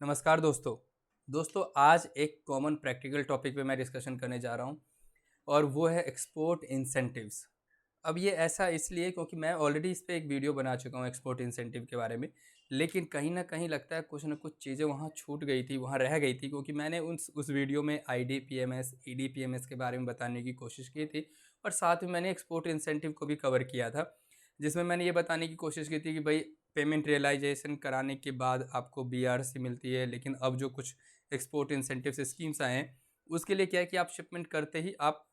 नमस्कार दोस्तों आज एक कॉमन प्रैक्टिकल टॉपिक पे मैं डिस्कशन करने जा रहा हूँ और वो है एक्सपोर्ट इंसेंटिव्स। अब ये ऐसा इसलिए क्योंकि मैं ऑलरेडी इस पे एक वीडियो बना चुका हूँ एक्सपोर्ट इंसेंटिव के बारे में, लेकिन कहीं ना कहीं लगता है कुछ ना कुछ चीज़ें वहाँ छूट गई थी, वहाँ रह गई थी, क्योंकि मैंने उस वीडियो में IDPMS EDPMS के बारे में बताने की कोशिश की थी और साथ में मैंने एक्सपोर्ट इंसेंटिव को भी कवर किया था, जिसमें मैंने ये बताने की कोशिश की थी कि भाई पेमेंट रियलाइजेशन कराने के बाद आपको BRC मिलती है, लेकिन अब जो कुछ एक्सपोर्ट इंसेंटिव स्कीम्स आए हैं उसके लिए क्या है कि आप शिपमेंट करते ही आप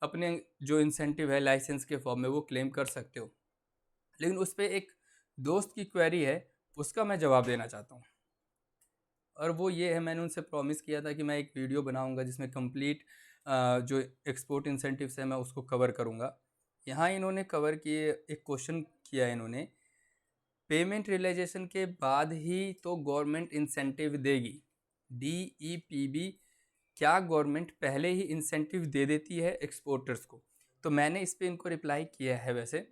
अपने जो इंसेंटिव है लाइसेंस के फॉर्म में वो क्लेम कर सकते हो। लेकिन उस पर एक दोस्त की क्वेरी है, उसका मैं जवाब देना चाहता हूँ और वो ये है, मैंने उनसे प्रॉमिस किया था कि मैं एक वीडियो बनाऊंगा जिसमें कंप्लीट जो एक्सपोर्ट इंसेंटिव्स है मैं उसको कवर करूंगा। यहाँ इन्होंने कवर किए, एक क्वेश्चन किया इन्होंने, पेमेंट रियलाइजेशन के बाद ही तो गवर्नमेंट इंसेंटिव देगी, DEPB, क्या गवर्नमेंट पहले ही इंसेंटिव दे देती है एक्सपोर्टर्स को? तो मैंने इस पे इनको रिप्लाई किया है वैसे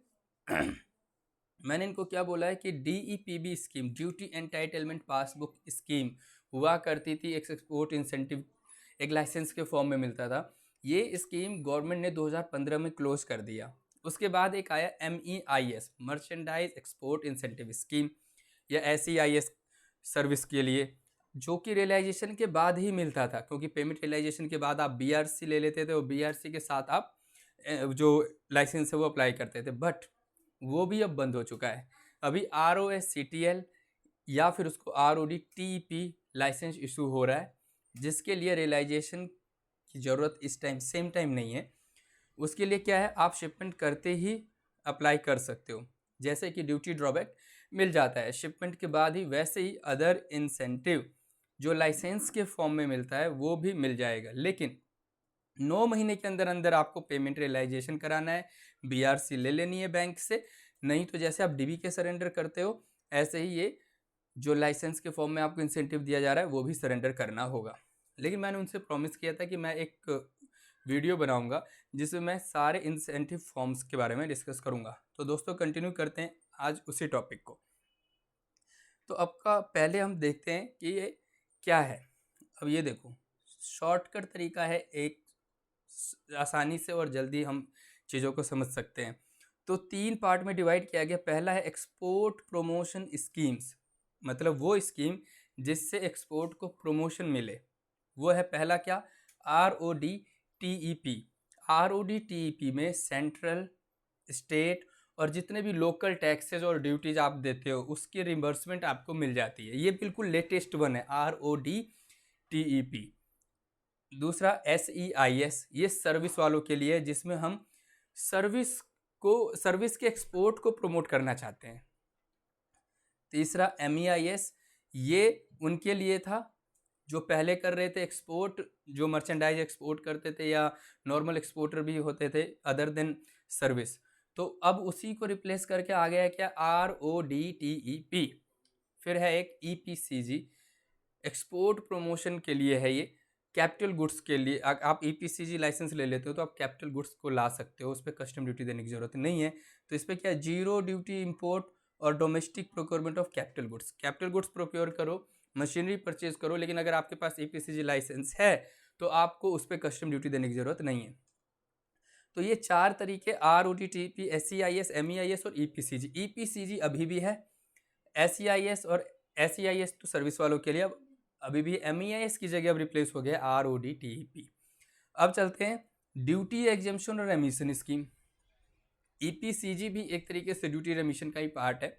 मैंने इनको क्या बोला है कि DEPB scheme, duty entitlement passbook scheme, हुआ करती थी, एक एक्सपोर्ट इंसेंटिव एक लाइसेंस के फॉर्म में मिलता था। ये स्कीम गवर्नमेंट ने 2015 में क्लोज कर दिया। उसके बाद एक आया MEIS, merchandise export incentive scheme, या SEIS सर्विस के लिए, जो कि रियलाइजेशन के बाद ही मिलता था, क्योंकि पेमेंट रियलाइजेशन के बाद आप BRC ले लेते थे और BRC के साथ आप जो लाइसेंस है वो अप्लाई करते थे, बट वो भी अब बंद हो चुका है। अभी ROSCTL या फिर उसको RODTEP लाइसेंस इशू हो रहा है, जिसके लिए रियलाइजेशन की ज़रूरत इस टाइम सेम टाइम नहीं है। उसके लिए क्या है, आप शिपमेंट करते ही अप्लाई कर सकते हो। जैसे कि ड्यूटी ड्रॉबैक मिल जाता है शिपमेंट के बाद ही, वैसे ही अदर इंसेंटिव जो लाइसेंस के फॉर्म में मिलता है वो भी मिल जाएगा। लेकिन 9 महीने के अंदर अंदर आपको पेमेंट रियलाइजेशन कराना है, BRC ले लेनी है बैंक से, नहीं तो जैसे आप DB के सरेंडर करते हो ऐसे ही ये जो लाइसेंस के फॉर्म में आपको इंसेंटिव दिया जा रहा है वो भी सरेंडर करना होगा। लेकिन मैंने उनसे प्रॉमिस किया था कि मैं एक वीडियो बनाऊंगा जिसमें मैं सारे इंसेंटिव फॉर्म्स के बारे में डिस्कस करूंगा। तो दोस्तों कंटिन्यू करते हैं आज उसी टॉपिक को। तो अब का पहले हम देखते हैं कि ये क्या है। अब ये देखो, शॉर्टकट तरीका है, एक आसानी से और जल्दी हम चीज़ों को समझ सकते हैं। तो 3 पार्ट में डिवाइड किया गया। पहला है एक्सपोर्ट प्रमोशन स्कीम्स, मतलब वो स्कीम जिससे एक्सपोर्ट को प्रमोशन मिले, वो है पहला क्या, RODTEP। RODTEP में सेंट्रल, स्टेट और जितने भी लोकल टैक्सेस और ड्यूटीज आप देते हो उसकी रिम्बर्समेंट आपको मिल जाती है। ये बिल्कुल लेटेस्ट वन है RODTEP। दूसरा SEIS, ये सर्विस वालों के लिए, जिसमें हम सर्विस के एक्सपोर्ट को प्रमोट करना चाहते हैं। तीसरा MEIS, ये उनके लिए था जो पहले कर रहे थे एक्सपोर्ट, जो मर्चेंडाइज एक्सपोर्ट करते थे या नॉर्मल एक्सपोर्टर भी होते थे अदर देन सर्विस। तो अब उसी को रिप्लेस करके आ गया है क्या, RODTEP। फिर है एक EPCG, एक्सपोर्ट प्रमोशन के लिए है ये, कैपिटल गुड्स के लिए। आप EPCG लाइसेंस ले लेते हो तो आप कैपिटल गुड्स को ला सकते हो, उस पर कस्टम ड्यूटी देने की जरूरत नहीं है। तो इस पर क्या, जीरो ड्यूटी इंपोर्ट और domestic procurement of capital goods procure करो, मशीनरी परचेज करो, लेकिन अगर आपके पास EPCG लाइसेंस है तो आपको उस पर कस्टम ड्यूटी देने की जरूरत नहीं है। तो ये 4 तरीके, RODTEP, SEIS, MEIS और EPCG। EPCG अभी भी है, SEIS तो सर्विस वालों के लिए अब अभी भी, MEIS की जगह अब रिप्लेस हो गया RODTEP। अब चलते हैं ड्यूटी एग्जेम्पशन और रेमिशन स्कीम। EPCG भी एक तरीके से ड्यूटी रेमिशन का ही पार्ट है।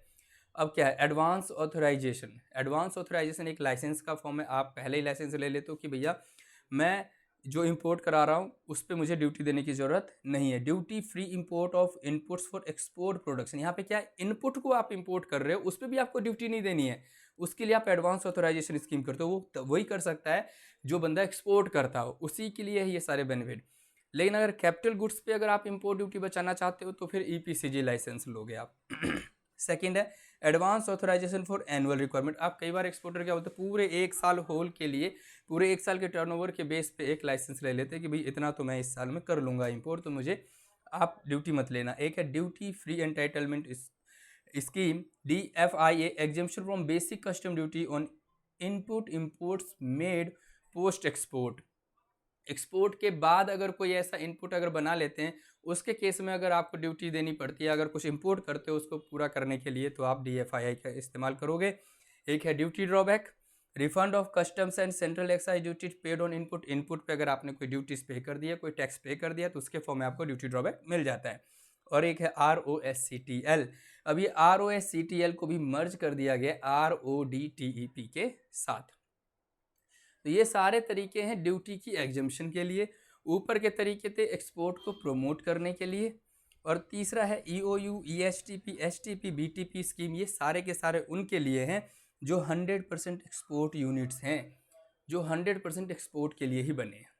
अब क्या है, एडवांस ऑथराइजेशन। एडवांस ऑथराइजेशन एक लाइसेंस का फॉर्म है, आप पहले ही लाइसेंस ले लेते हो कि भैया मैं जो इंपोर्ट करा रहा हूँ उस पर मुझे ड्यूटी देने की ज़रूरत नहीं है। Duty free import of inputs for export production, यहाँ पे क्या है, इनपुट को आप इंपोर्ट कर रहे हो उस पर भी आपको ड्यूटी नहीं देनी है, उसके लिए आप एडवांस ऑथराइजेशन स्कीम करते हो। वो वही कर सकता है जो बंदा एक्सपोर्ट करता हो, उसी के लिए ये सारे बेनिफिट। लेकिन अगर कैपिटल गुड्स पे अगर आप इंपोर्ट ड्यूटी बचाना चाहते हो तो फिर EPCG लाइसेंस लोगे आप। सेकंड है advance authorization for annual requirement. आप कई बार एक्सपोर्टर क्या होते हैं, पूरे 1 साल होल के लिए, पूरे 1 साल के टर्नओवर के बेस पे एक लाइसेंस ले लेते हैं कि भाई इतना तो मैं इस साल में कर लूँगा इंपोर्ट, तो मुझे आप ड्यूटी मत लेना। एक है duty free entitlement scheme, DFIA, exemption from basic custom duty on input imports made post export. Export के बाद अगर कोई ऐसा इनपुट अगर बना लेते हैं, उसके केस में अगर आपको ड्यूटी देनी पड़ती है, अगर कुछ इंपोर्ट करते हो उसको पूरा करने के लिए, तो आप DFII का इस्तेमाल करोगे। एक है duty drawback, refund of customs and central excise duty paid on input. Input पे अगर आपने कोई ड्यूटीज पे कर दिया, कोई टैक्स पे कर दिया, तो उसके फॉर्म में आपको ड्यूटी ड्रॉबैक मिल जाता है। और एक है ROSCTL। अब ये ROSCTL को भी मर्ज कर दिया गया RODTEP के साथ। तो ये सारे तरीके हैं ड्यूटी की एग्जम्पशन के लिए। ऊपर के तरीके थे एक्सपोर्ट को प्रमोट करने के लिए। और तीसरा है EOU, ESTP, STP, BTP scheme. ये सारे के सारे उनके लिए हैं जो 100% एक्सपोर्ट यूनिट्स हैं, जो 100% एक्सपोर्ट के लिए ही बने हैं।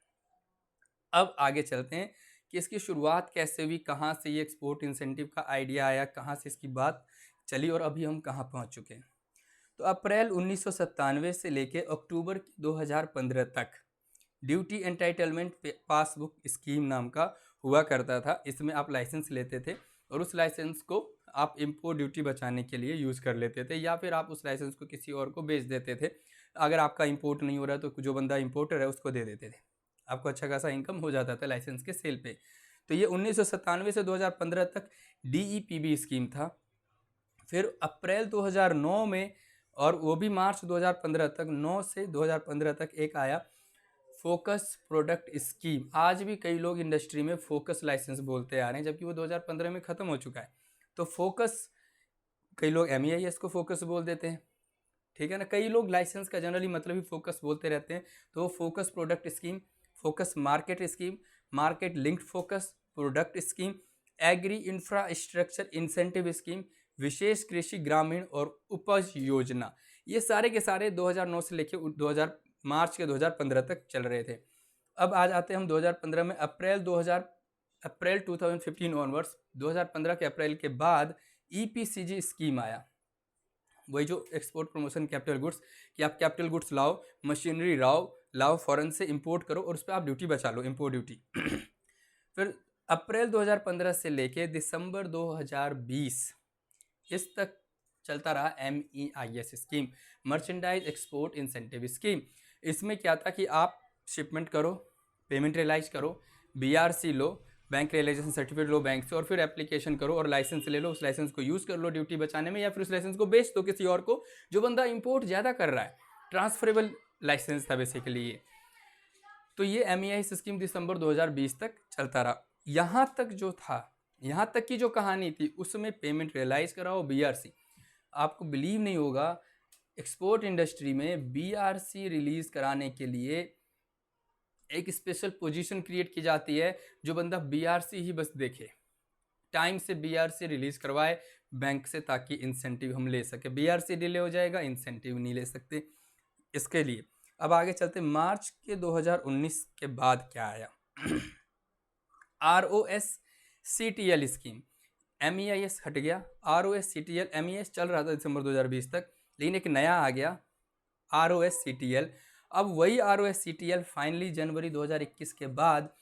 अब आगे चलते हैं कि इसकी शुरुआत कैसे हुई, कहाँ से ये एक्सपोर्ट इंसेंटिव का आइडिया आया, कहाँ से इसकी बात चली और अभी हम कहाँ पहुँच चुके हैं। तो अप्रैल 1997 से लेके अक्टूबर 2015 तक ड्यूटी एंटाइटलमेंट पासबुक स्कीम नाम का हुआ करता था। इसमें आप लाइसेंस लेते थे और उस लाइसेंस को आप इम्पोर्ट ड्यूटी बचाने के लिए यूज़ कर लेते थे, या फिर आप उस लाइसेंस को किसी और को बेच देते थे। अगर आपका इंपोर्ट नहीं हो रहा तो जो बंदा इंपोर्टर है उसको दे देते थे, आपको अच्छा खासा इनकम हो जाता था लाइसेंस के सेल पे। तो ये 1997 से 2015 तक DEPB स्कीम था। फिर अप्रैल 2009 में, और वो भी मार्च 2015 तक, 9 से 2015 तक एक आया फोकस प्रोडक्ट स्कीम। आज भी कई लोग इंडस्ट्री में फोकस लाइसेंस बोलते आ रहे हैं, जबकि वो 2015 में ख़त्म हो चुका है। तो फोकस, कई लोग MEIS को फोकस बोल देते हैं, ठीक है ना। कई लोग लाइसेंस का जनरली मतलब ही फोकस बोलते रहते हैं। तो वो focus product scheme, focus market scheme, market linked focus product scheme, agri infrastructure incentive scheme, विशेष कृषि ग्रामीण और उपज योजना, ये सारे के सारे 2009 से लेकर 2000 मार्च के 2015 तक चल रहे थे। अब आ जाते हैं हम 2015 में। अप्रैल 2015 ऑनवर्ड्स, 2015 के अप्रैल के बाद EPCG स्कीम आया। वही जो एक्सपोर्ट प्रमोशन कैपिटल गुड्स, कि आप कैपिटल गुड्स लाओ, मशीनरी लाओ फॉरेन से इंपोर्ट करो और उस पर आप ड्यूटी बचा लो, इंपोर्ट ड्यूटी। फिर अप्रैल 2015 से लेके दिसंबर 2020 इस तक चलता रहा MEIS scheme, merchandise export incentive scheme. इसमें क्या था कि आप शिपमेंट करो, पेमेंट रियलाइज करो, BRC लो, बैंक रियलाइजेशन सर्टिफिकेट लो बैंक से, और फिर एप्लीकेशन करो और लाइसेंस ले लो। उस लाइसेंस को यूज़ कर लो ड्यूटी बचाने में, या फिर उस लाइसेंस को बेच दो किसी और को जो बंदा इंपोर्ट ज़्यादा कर रहा है। ट्रांसफरेबल लाइसेंस था बेसिकली ये। तो ये MEIS स्कीम दिसंबर 2020 तक चलता रहा। यहाँ तक जो था, यहाँ तक की जो कहानी थी, उसमें पेमेंट रियलाइज कराओ, BRC। आपको बिलीव नहीं होगा, एक्सपोर्ट इंडस्ट्री में BRC रिलीज कराने के लिए एक स्पेशल पोजीशन क्रिएट की जाती है, जो बंदा BRC ही बस देखे, टाइम से BRC रिलीज करवाए बैंक से, ताकि इंसेंटिव हम ले सके। BRC डिले हो जाएगा, इंसेंटिव नहीं ले सकते इसके लिए। अब आगे चलते, मार्च के 2019 के बाद क्या आया। ROSCTL स्कीम, MEIS हट गया, ROSCTL, MEIS चल रहा था दिसंबर 2020 तक, लेकिन एक नया आ गया ROSCTL। अब वही ROSCTL फाइनली जनवरी 2021 के बाद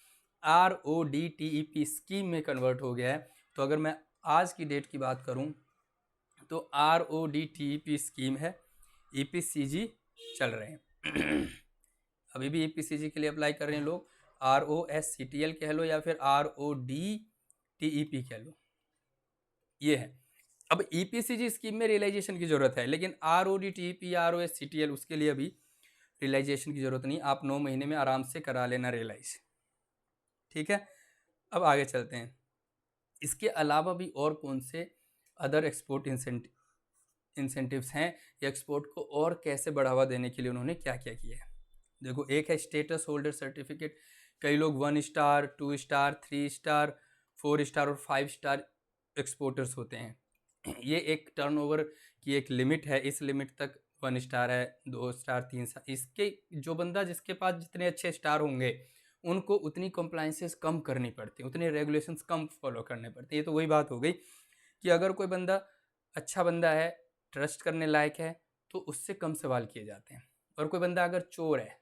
RODTEP स्कीम में कन्वर्ट हो गया है। तो अगर मैं आज की डेट की बात करूं तो RODTEP स्कीम है, EPCG चल रहे हैं। अभी भी EPCG के लिए अप्लाई कर रहे हैं लोग, ROSCTL कह लो या फिर RODTEP कह लो, ये है। अब EPCG स्कीम में रियलाइजेशन की ज़रूरत है, लेकिन RODTEP या ROSCTL उसके लिए अभी रियलाइजेशन की ज़रूरत नहीं। आप 9 महीने में आराम से करा लेना रियलाइज, ठीक है। अब आगे चलते हैं, इसके अलावा भी और कौन से अदर एक्सपोर्ट इंसेंटिव्स हैं, या एक्सपोर्ट को और कैसे बढ़ावा देने के लिए उन्होंने क्या क्या किया है। देखो, एक है स्टेटस होल्डर सर्टिफिकेट। कई लोग 1 स्टार, 2 स्टार, 3 स्टार, 4 स्टार और 5 स्टार एक्सपोर्टर्स होते हैं। ये एक टर्नओवर की एक लिमिट है, इस लिमिट तक 1 स्टार है, 2 स्टार, 3 स्टार। इसके जो बंदा जिसके पास जितने अच्छे स्टार होंगे उनको उतनी कंप्लाइंसेस कम करनी पड़ती, उतने रेगुलेशंस कम फॉलो करने पड़ते हैं। ये तो वही बात हो गई कि अगर कोई बंदा अच्छा बंदा है, ट्रस्ट करने लायक है, तो उससे कम सवाल किए जाते हैं। और कोई बंदा अगर चोर है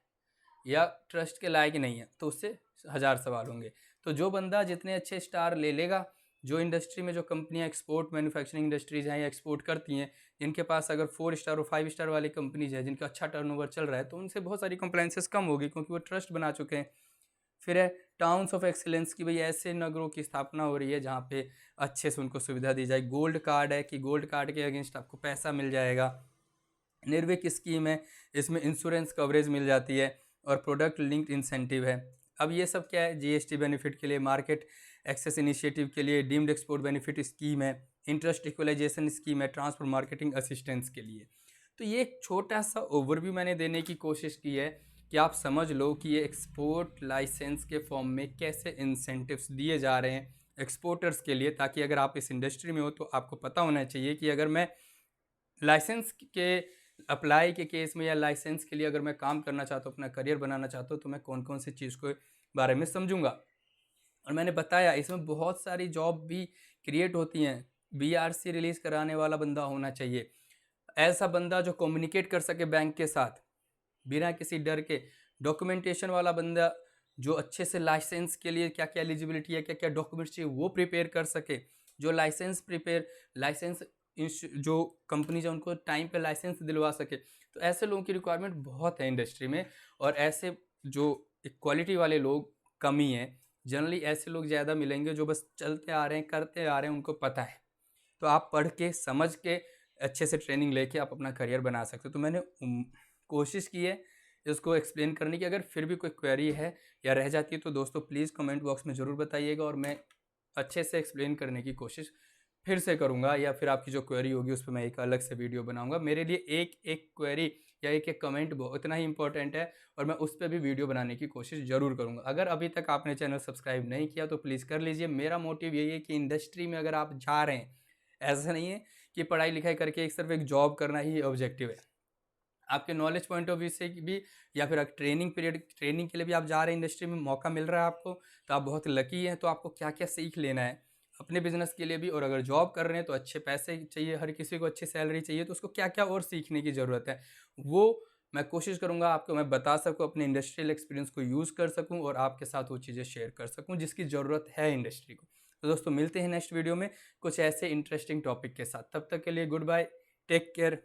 या ट्रस्ट के लायक नहीं है, तो उससे 1000 सवाल होंगे। तो जो बंदा जितने अच्छे स्टार ले लेगा, जो इंडस्ट्री में जो कंपनियां एक्सपोर्ट मैन्युफैक्चरिंग इंडस्ट्रीज़ हैं या एक्सपोर्ट करती हैं, इनके पास अगर 4 स्टार और 5 स्टार वाली कंपनीज है जिनका अच्छा टर्नओवर चल रहा है, तो उनसे बहुत सारी कंप्लाइंसेस कम होगी क्योंकि वो ट्रस्ट बना चुके हैं। फिर है टाउन्स ऑफ एक्सीलेंस की, भाई ऐसे नगरों की स्थापना हो रही है जहाँ पे अच्छे से उनको सुविधा दी जाए। गोल्ड कार्ड है कि गोल्ड कार्ड के अगेंस्ट आपको पैसा मिल जाएगा। निर्विक स्कीम है, इसमें इंश्योरेंस कवरेज मिल जाती है। और प्रोडक्ट लिंक्ड इंसेंटिव है। अब ये सब क्या है, जीएसटी बेनिफिट के लिए, मार्केट एक्सेस इनिशिएटिव के लिए, डीम्ड एक्सपोर्ट बेनिफिट स्कीम है, इंटरेस्ट इक्वलाइजेशन स्कीम है, ट्रांसफर मार्केटिंग असिस्टेंस के लिए। तो ये एक छोटा सा ओवरव्यू मैंने देने की कोशिश की है कि आप समझ लो कि ये एक्सपोर्ट लाइसेंस के फॉर्म में कैसे इंसेंटिव्स दिए जा रहे हैं एक्सपोर्टर्स के लिए, ताकि अगर आप इस इंडस्ट्री में हो तो आपको पता होना चाहिए कि अगर मैं लाइसेंस के अप्लाई के केस में या लाइसेंस के लिए अगर मैं काम करना चाहता हूँ, अपना करियर बनाना चाहता हूँ, तो मैं कौन कौन सी चीज़ के बारे में समझूंगा। और मैंने बताया इसमें बहुत सारी जॉब भी क्रिएट होती हैं। बीआरसी रिलीज़ कराने वाला बंदा होना चाहिए, ऐसा बंदा जो कम्युनिकेट कर सके बैंक के साथ बिना किसी डर के, डॉक्यूमेंटेशन वाला बंदा जो अच्छे से लाइसेंस के लिए क्या क्या एलिजिबिलिटी है, क्या क्या डॉक्यूमेंट्स चाहिए वो प्रिपेयर कर सके, जो लाइसेंस जो कंपनीज है उनको टाइम पे लाइसेंस दिलवा सके। तो ऐसे लोगों की रिक्वायरमेंट बहुत है इंडस्ट्री में, और ऐसे जो क्वालिटी वाले लोग कम ही हैं। जनरली ऐसे लोग ज़्यादा मिलेंगे जो बस चलते आ रहे हैं, करते आ रहे हैं, उनको पता है। तो आप पढ़ के समझ के अच्छे से ट्रेनिंग लेके आप अपना करियर बना सकते हो। तो मैंने कोशिश की है इसको एक्सप्लेन करने की। अगर फिर भी कोई क्वेरी है या रह जाती है तो दोस्तों प्लीज़ कमेंट बॉक्स में ज़रूर बताइएगा, और मैं अच्छे से एक्सप्लेन करने की कोशिश फिर से करूँगा, या फिर आपकी जो क्वेरी होगी उस पर मैं एक अलग से वीडियो बनाऊँगा। मेरे लिए एक एक क्वेरी या एक एक कमेंट उतना ही इंपॉर्टेंट है, और मैं उस पर भी वीडियो बनाने की कोशिश ज़रूर करूँगा। अगर अभी तक आपने चैनल सब्सक्राइब नहीं किया तो प्लीज़ कर लीजिए। मेरा मोटिव यही है कि इंडस्ट्री में अगर आप जा रहे हैं, ऐसा नहीं है कि पढ़ाई लिखाई करके एक सिर्फ एक जॉब करना ही ऑब्जेक्टिव है। आपके नॉलेज पॉइंट ऑफ व्यू से भी, या फिर ट्रेनिंग के लिए भी आप जा रहे हैं, इंडस्ट्री में मौका मिल रहा है आपको, तो आप बहुत लकी हैं। तो आपको क्या क्या सीख लेना है अपने बिजनेस के लिए भी, और अगर जॉब कर रहे हैं तो अच्छे पैसे चाहिए, हर किसी को अच्छी सैलरी चाहिए, तो उसको क्या क्या और सीखने की ज़रूरत है वो मैं कोशिश करूँगा आपको मैं बता सकूँ, अपने इंडस्ट्रियल एक्सपीरियंस को यूज़ कर सकूँ और आपके साथ वो चीज़ें शेयर कर सकूँ जिसकी ज़रूरत है इंडस्ट्री को। तो दोस्तों मिलते हैं नेक्स्ट वीडियो में कुछ ऐसे इंटरेस्टिंग टॉपिक के साथ। तब तक के लिए गुड बाय, टेक केयर।